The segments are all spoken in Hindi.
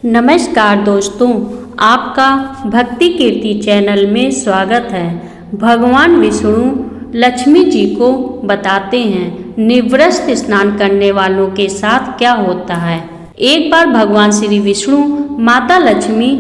नमस्कार दोस्तों, आपका भक्ति कीर्ति चैनल में स्वागत है। भगवान विष्णु लक्ष्मी जी को बताते हैं निवृत्त स्नान करने वालों के साथ क्या होता है। एक बार भगवान श्री विष्णु माता लक्ष्मी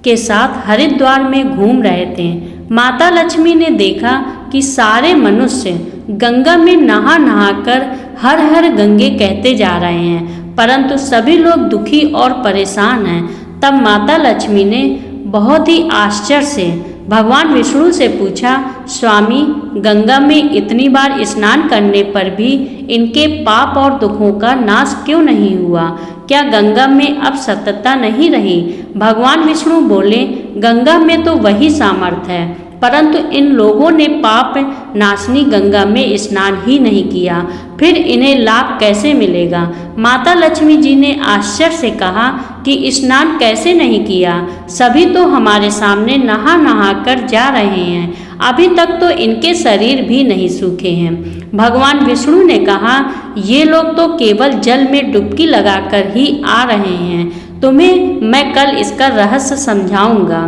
के साथ हरिद्वार में घूम रहे थे। माता लक्ष्मी ने देखा कि सारे मनुष्य गंगा में नहा नहा कर हर हर गंगे कहते जा रहे हैं, परंतु सभी लोग दुखी और परेशान हैं। तब माता लक्ष्मी ने बहुत ही आश्चर्य से भगवान विष्णु से पूछा, स्वामी, गंगा में इतनी बार स्नान करने पर भी इनके पाप और दुखों का नाश क्यों नहीं हुआ? क्या गंगा में अब सत्यता नहीं रही? भगवान विष्णु बोले, गंगा में तो वही सामर्थ्य है, परंतु इन लोगों ने पाप नाशनी गंगा में स्नान ही नहीं किया, फिर इन्हें लाभ कैसे मिलेगा? माता लक्ष्मी जी ने आश्चर्य से कहा कि स्नान कैसे नहीं किया? सभी तो हमारे सामने नहा नहा कर जा रहे हैं, अभी तक तो इनके शरीर भी नहीं सूखे हैं। भगवान विष्णु ने कहा, ये लोग तो केवल जल में डुबकी लगाकर ही आ रहे हैं, तुम्हें मैं कल इसका रहस्य समझाऊंगा।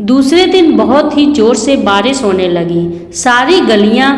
दूसरे दिन बहुत ही जोर से बारिश होने लगी। सारी गलियां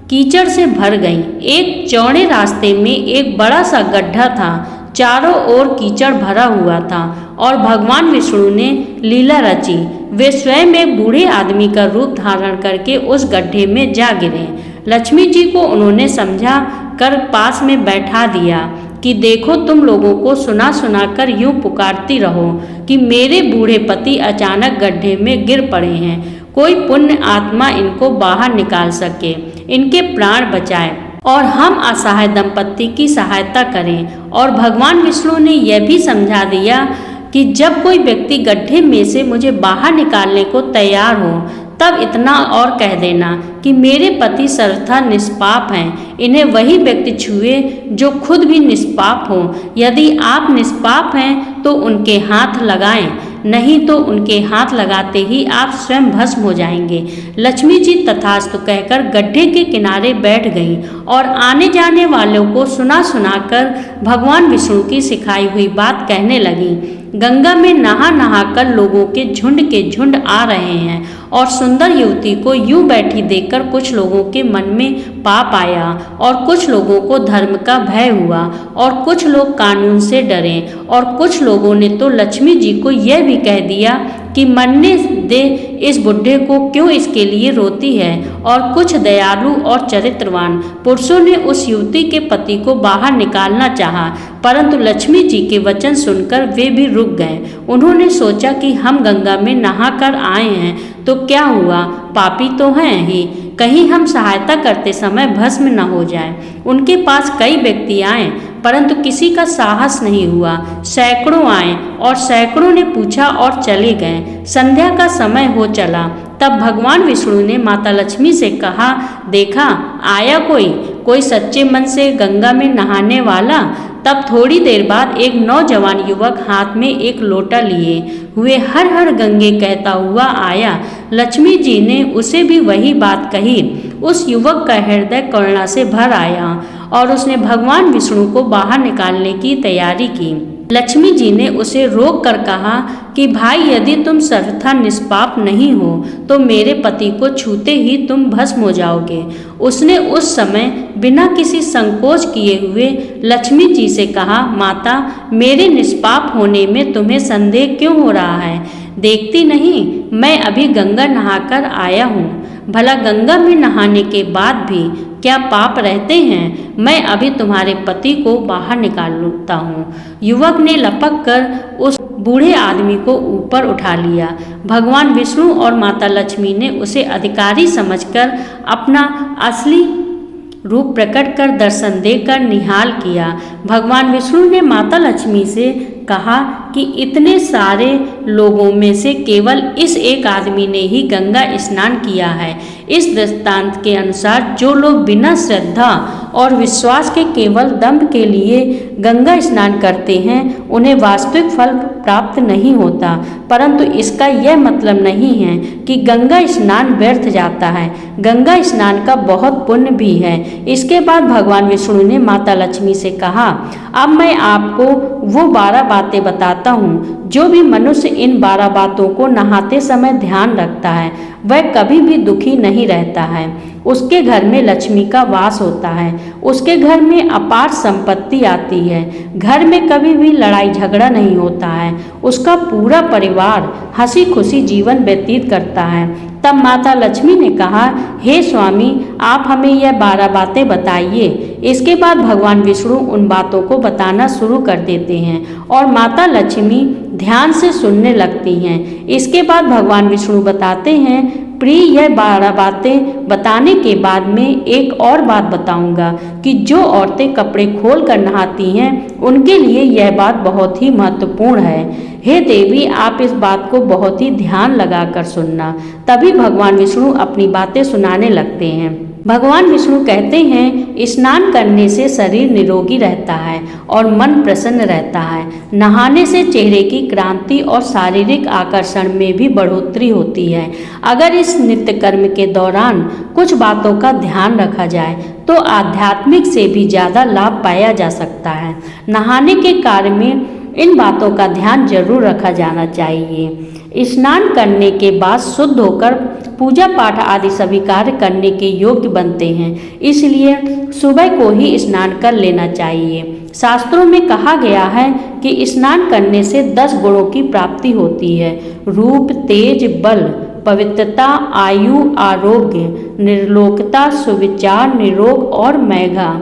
कीचड़ से भर गईं। एक चौड़े रास्ते में एक बड़ा सा गड्ढा था, चारों ओर कीचड़ भरा हुआ था और भगवान विष्णु ने लीला रची। वे स्वयं एक बूढ़े आदमी का रूप धारण करके उस गड्ढे में जा गिरे। लक्ष्मी जी को उन्होंने समझा कर पास में बैठा दिया कि देखो, तुम लोगों को सुना सुना कर यूं पुकारती रहो कि मेरे बूढ़े पति अचानक गड्ढे में गिर पड़े हैं, कोई पुण्य आत्मा इनको बाहर निकाल सके, इनके प्राण बचाए और हम असहाय दंपत्ति की सहायता करें। और भगवान विष्णु ने यह भी समझा दिया कि जब कोई व्यक्ति गड्ढे में से मुझे बाहर निकालने को तैयार हो, तब इतना और कह देना कि मेरे पति सर्वथा निष्पाप हैं, इन्हें वही व्यक्ति छुए जो खुद भी निष्पाप हो। यदि आप निष्पाप हैं तो उनके हाथ लगाएं, नहीं तो उनके हाथ लगाते ही आप स्वयं भस्म हो जाएंगे। लक्ष्मी जी तथास्तु कहकर गड्ढे के किनारे बैठ गईं और आने जाने वालों को सुना सुनाकर भगवान विष्णु की सिखाई हुई बात कहने लगी। गंगा में नहा नहा कर लोगों के झुंड आ रहे हैं और सुंदर युवती को यूं बैठी देखकर कुछ लोगों के मन में पाप आया और कुछ लोगों को धर्म का भय हुआ और कुछ लोग कानून से डरे और कुछ लोगों ने तो लक्ष्मी जी को यह भी कह दिया कि मरने दे इस बुढ़े को, क्यों इसके लिए रोती है। और कुछ दयालु और चरित्रवान पुरुषों ने उस युवती के पति को बाहर निकालना चाहा, परंतु लक्ष्मी जी के वचन सुनकर वे भी रुक गए। उन्होंने सोचा कि हम गंगा में नहा कर आए हैं तो क्या हुआ, पापी तो हैं ही, कहीं हम सहायता करते समय भस्म न हो जाए। उनके पास कई व्यक्ति आए, परंतु किसी का साहस नहीं हुआ। सैकड़ों आए और सैकड़ों ने पूछा और चले गए। संध्या का समय हो चला। तब भगवान विष्णु ने माता लक्ष्मी से कहा, देखा, आया कोई सच्चे मन से गंगा में नहाने वाला। तब थोड़ी देर बाद एक नौजवान युवक हाथ में एक लोटा लिए हुए हर हर गंगे कहता हुआ आया। लक्ष्मी जी ने उसे भी वही बात कही। उस युवक का हृदय करुणा से भर आया और उसने भगवान विष्णु को बाहर निकालने की तैयारी की। लक्ष्मी जी ने उसे रोक कर कहा कि भाई, यदि तुम सर्वथा निष्पाप नहीं हो तो मेरे पति को छूते ही तुम भस्म हो जाओगे। उसने उस समय बिना किसी संकोच किए हुए लक्ष्मी जी से कहा, माता, मेरे निष्पाप होने में तुम्हें संदेह क्यों हो रहा है? देखती नहीं, मैं अभी गंगा नहाकर आया हूँ। भला गंगा में नहाने के बाद भी क्या पाप रहते हैं? मैं अभी तुम्हारे पति को बाहर निकालता हूँ। युवक ने लपक कर उस बूढ़े आदमी को ऊपर उठा लिया। भगवान विष्णु और माता लक्ष्मी ने उसे अधिकारी समझकर अपना असली रूप प्रकट कर दर्शन देकर निहाल किया। भगवान विष्णु ने माता लक्ष्मी से कहा कि इतने सारे लोगों में से केवल इस एक आदमी ने ही गंगा स्नान किया है। इस दृष्टांत के अनुसार जो लोग बिना श्रद्धा और विश्वास के केवल दंभ के लिए गंगा स्नान करते हैं, उन्हें वास्तविक फल प्राप्त नहीं होता। परंतु इसका यह मतलब नहीं है कि गंगा स्नान व्यर्थ जाता है। गंगा स्नान का बहुत पुण्य भी है। इसके बाद भगवान विष्णु ने माता लक्ष्मी से कहा, अब मैं आपको वो 12 बातें बताता हूँ। जो भी मनुष्य इन 12 बातों को नहाते समय ध्यान रखता है वह कभी भी दुखी नहीं रहता है। उसके घर में लक्ष्मी का वास होता है, उसके घर में अपार संपत्ति आती है, घर में कभी भी लड़ाई झगड़ा नहीं होता है, उसका पूरा परिवार हंसी खुशी जीवन व्यतीत करता है। तब माता लक्ष्मी ने कहा, हे स्वामी, आप हमें यह 12 बातें बताइए। इसके बाद भगवान विष्णु उन बातों को बताना शुरू कर देते हैं और माता लक्ष्मी ध्यान से सुनने लगती हैं। इसके बाद भगवान विष्णु बताते हैं, प्रिय, यह 12 बातें बताने के बाद में एक और बात बताऊंगा कि जो औरतें कपड़े खोल कर नहाती हैं उनके लिए यह बात बहुत ही महत्वपूर्ण है। हे देवी, आप इस बात को बहुत ही ध्यान लगाकर सुनना। तभी भगवान विष्णु अपनी बातें सुनाने लगते हैं। भगवान विष्णु कहते हैं, स्नान करने से शरीर निरोगी रहता है और मन प्रसन्न रहता है। नहाने से चेहरे की क्रांति और शारीरिक आकर्षण में भी बढ़ोतरी होती है। अगर इस नित्य कर्म के दौरान कुछ बातों का ध्यान रखा जाए तो आध्यात्मिक से भी ज़्यादा लाभ पाया जा सकता है। नहाने के कार्य में इन बातों का ध्यान जरूर रखा जाना चाहिए। स्नान करने के बाद शुद्ध होकर पूजा पाठ आदि सभी कार्य करने के योग्य बनते हैं, इसलिए सुबह को ही स्नान कर लेना चाहिए। शास्त्रों में कहा गया है कि स्नान करने से 10 गुणों की प्राप्ति होती है: रूप, तेज, बल, पवित्रता, आयु, आरोग्य, निर्लोकता, सुविचार, निरोग और मेघा।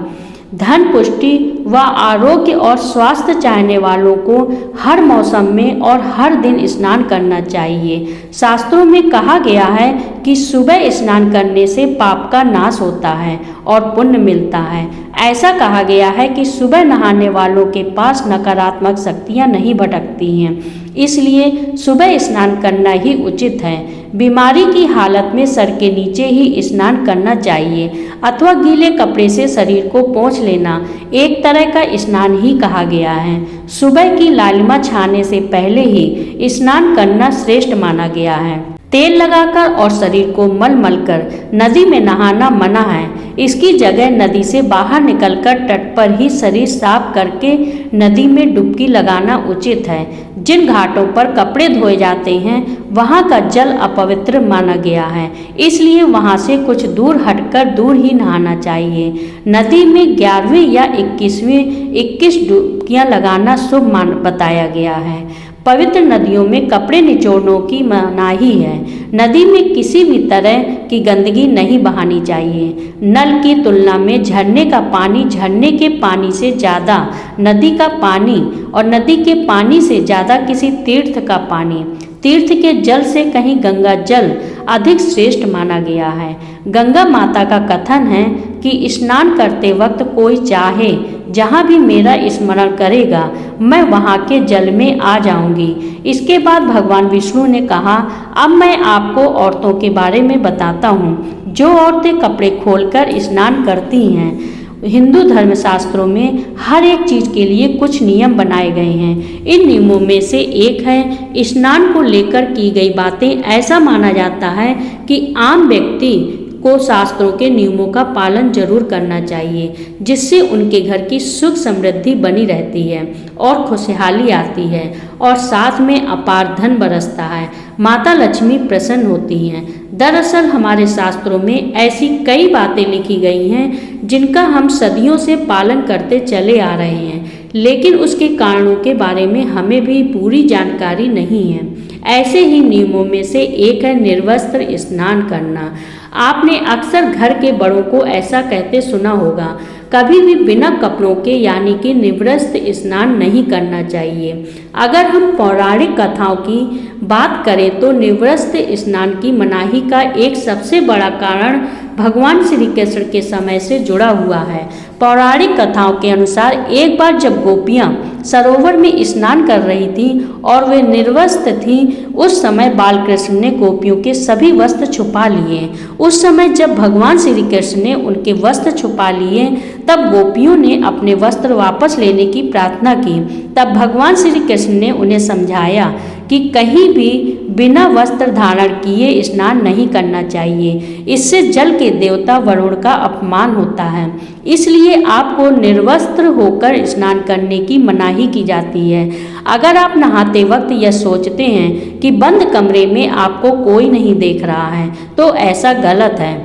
धन, पुष्टि व आरोग्य और स्वास्थ्य चाहने वालों को हर मौसम में और हर दिन स्नान करना चाहिए। शास्त्रों में कहा गया है कि सुबह स्नान करने से पाप का नाश होता है और पुण्य मिलता है। ऐसा कहा गया है कि सुबह नहाने वालों के पास नकारात्मक शक्तियां नहीं भटकती हैं, इसलिए सुबह स्नान करना ही उचित है। बीमारी की हालत में सर के नीचे ही स्नान करना चाहिए अथवा गीले कपड़े से शरीर को पोंछ लेना एक तरह का स्नान ही कहा गया है। सुबह की लालिमा छाने से पहले ही स्नान करना श्रेष्ठ माना गया है। तेल लगाकर और शरीर को मल मल कर नदी में नहाना मना है। इसकी जगह नदी से बाहर निकलकर तट पर ही शरीर साफ करके नदी में डुबकी लगाना उचित है। जिन घाटों पर कपड़े धोए जाते हैं वहां का जल अपवित्र माना गया है, इसलिए वहां से कुछ दूर हटकर दूर ही नहाना चाहिए। नदी में 11वीं या 21 डुबकियां लगाना शुभ मान बताया गया है। पवित्र नदियों में कपड़े निचोड़ने की मनाही है। नदी में किसी भी तरह की गंदगी नहीं बहानी चाहिए। नल की तुलना में झरने का पानी झरने के पानी से ज़्यादा, नदी का पानी और नदी के पानी से ज़्यादा किसी तीर्थ का पानी, तीर्थ के जल से कहीं गंगा जल अधिक श्रेष्ठ माना गया है। गंगा माता का कथन है कि स्नान करते वक्त कोई चाहे जहाँ भी मेरा स्मरण करेगा मैं वहाँ के जल में आ जाऊंगी। इसके बाद भगवान विष्णु ने कहा, अब मैं आपको औरतों के बारे में बताता हूँ जो औरतें कपड़े खोलकर स्नान करती हैं। हिंदू धर्मशास्त्रों में हर एक चीज़ के लिए कुछ नियम बनाए गए हैं। इन नियमों में से एक है स्नान को लेकर की गई बातें। ऐसा माना जाता है कि आम व्यक्ति को शास्त्रों के नियमों का पालन जरूर करना चाहिए, जिससे उनके घर की सुख समृद्धि बनी रहती है और खुशहाली आती है और साथ में अपार धन बरसता है। माता लक्ष्मी प्रसन्न होती हैं। दरअसल हमारे शास्त्रों में ऐसी कई बातें लिखी गई हैं जिनका हम सदियों से पालन करते चले आ रहे हैं, लेकिन उसके कारणों के बारे में हमें भी पूरी जानकारी नहीं है। ऐसे ही नियमों में से एक है निर्वस्त्र स्नान करना। आपने अक्सर घर के बड़ों को ऐसा कहते सुना होगा, कभी भी बिना कपड़ों के यानी कि निर्वस्त्र स्नान नहीं करना चाहिए। अगर हम पौराणिक कथाओं की बात करें तो निर्वस्त्र स्नान की मनाही का एक सबसे बड़ा कारण भगवान श्री कृष्ण के समय से जुड़ा हुआ है। पौराणिक कथाओं के अनुसार एक बार जब गोपियां सरोवर में स्नान कर रही थीं और वे निर्वस्त्र थीं, उस समय बालकृष्ण ने गोपियों के सभी वस्त्र छुपा लिए। उस समय जब भगवान श्री कृष्ण ने उनके वस्त्र छुपा लिए तब गोपियों ने अपने वस्त्र वापस लेने की प्रार्थना की। तब भगवान श्री कृष्ण ने उन्हें समझाया कि कहीं भी बिना वस्त्र धारण किए स्नान नहीं करना चाहिए। इससे जल के देवता वरुण का अपमान होता है, इसलिए आपको निर्वस्त्र होकर स्नान करने की मनाही की जाती है। अगर आप नहाते वक्त यह सोचते हैं कि बंद कमरे में आपको कोई नहीं देख रहा है तो ऐसा गलत है,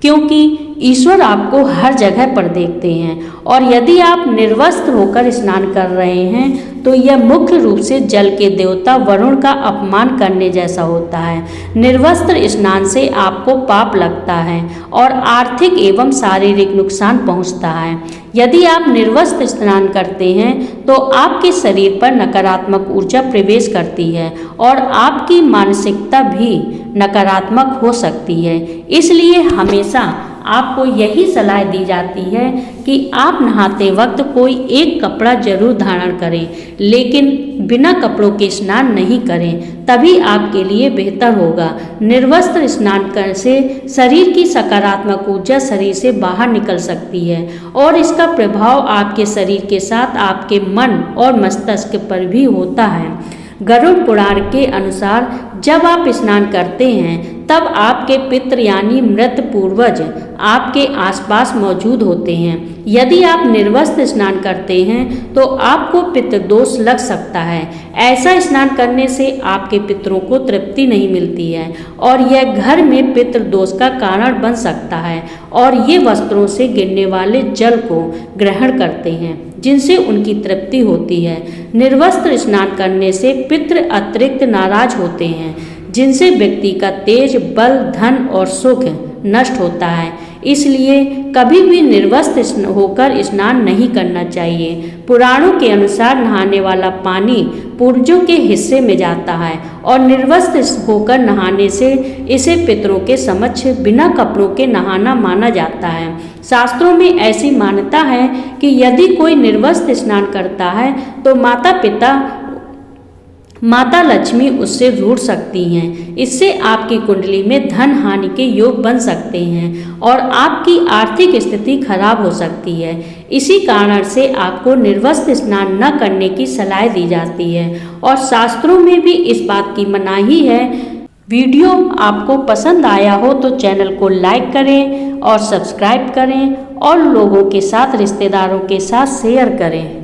क्योंकि ईश्वर आपको हर जगह पर देखते हैं। और यदि आप निर्वस्त्र होकर स्नान कर रहे हैं तो यह मुख्य रूप से जल के देवता वरुण का अपमान करने जैसा होता है। निर्वस्त्र स्नान से आपको पाप लगता है और आर्थिक एवं शारीरिक नुकसान पहुंचता है। यदि आप निर्वस्त्र स्नान करते हैं तो आपके शरीर पर नकारात्मक ऊर्जा प्रवेश करती है और आपकी मानसिकता भी नकारात्मक हो सकती है। इसलिए हमेशा आपको यही सलाह दी जाती है कि आप नहाते वक्त कोई एक कपड़ा जरूर धारण करें, लेकिन बिना कपड़ों के स्नान नहीं करें, तभी आपके लिए बेहतर होगा। निर्वस्त्र स्नान करने से शरीर की सकारात्मक ऊर्जा शरीर से बाहर निकल सकती है और इसका प्रभाव आपके शरीर के साथ आपके मन और मस्तिष्क पर भी होता है। गरुड़ पुराण के अनुसार जब आप स्नान करते हैं तब आपके पितृ यानी मृत पूर्वज आपके आसपास मौजूद होते हैं। यदि आप निर्वस्त्र स्नान करते हैं तो आपको पितृदोष लग सकता है। ऐसा स्नान करने से आपके पितरों को तृप्ति नहीं मिलती है और यह घर में पितृदोष का कारण बन सकता है और ये वस्त्रों से गिरने वाले जल को ग्रहण करते हैं, जिनसे उनकी तृप्ति होती है। निर्वस्त्र स्नान करने से पितृ अतिरिक्त नाराज होते हैं, जिनसे व्यक्ति का तेज, बल, धन और सुख नष्ट होता है। इसलिए कभी भी निर्वस्त्र होकर स्नान नहीं करना चाहिए। पुराणों के अनुसार नहाने वाला पानी पूर्वजों के हिस्से में जाता है और निर्वस्त्र होकर नहाने से इसे पितरों के समक्ष बिना कपड़ों के नहाना माना जाता है। शास्त्रों में ऐसी मान्यता है कि यदि कोई निर्वस्त्र स्नान करता है तो माता लक्ष्मी उससे रूठ सकती हैं। इससे आपकी कुंडली में धन हानि के योग बन सकते हैं और आपकी आर्थिक स्थिति खराब हो सकती है। इसी कारण से आपको निर्वस्त्र स्नान न करने की सलाह दी जाती है और शास्त्रों में भी इस बात की मनाही है। वीडियो आपको पसंद आया हो तो चैनल को लाइक करें और सब्सक्राइब करें और लोगों के साथ, रिश्तेदारों के साथ शेयर करें।